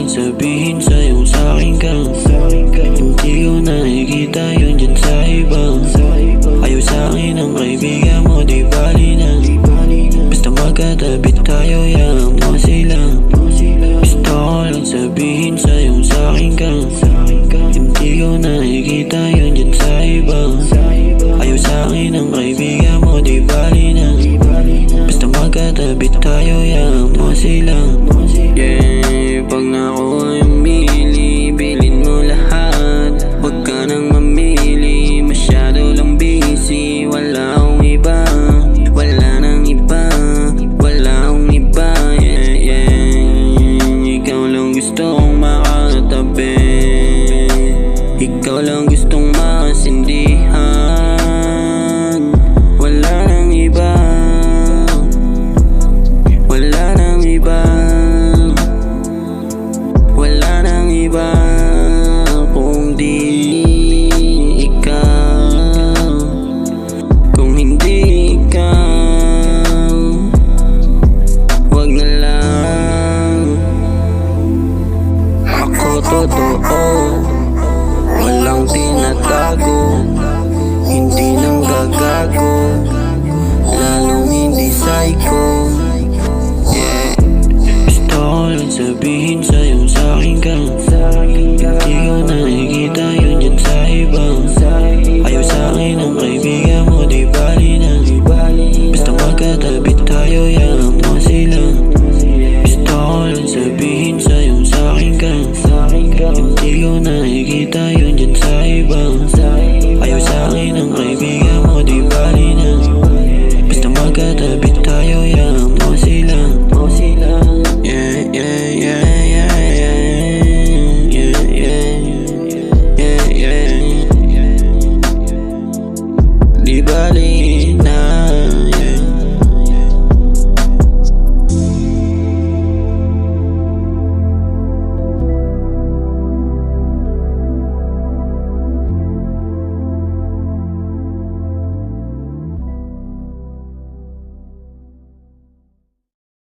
lang sabihin sa'yo sa'kin ka. Hindi ko nakikita yun dyan sa iba. Ayaw sa'kin ang kaibigan mo, di bali na. Basta magkatabi tayo, yaman mo sila. Gusto ko lang sabihin sa'yo sa'kin ka. Hindi ko nakikita yun dyan sa iba. Ayaw sa'kin ang kaibigan mo, di bali na. Basta magkatabi tayo, yaman mo sila. Yeah, pag nakuha yung mili, bilin mo lahat. Huwag ka nang mamili, masyado lang busy. Wala akong iba, wala nang iba, wala akong iba. Yeah, yeah. Ikaw lang gusto kong makatabi, ikaw lang gustong makasindihan. Wala nang iba, wala nang iba, wala nang iba kung di ikaw. Kung hindi ikaw, wag na lang. Ako totoo, walang tinatago, hindi nang gagago, lalong hindi psycho. Yeah, gusto ko lang sabihin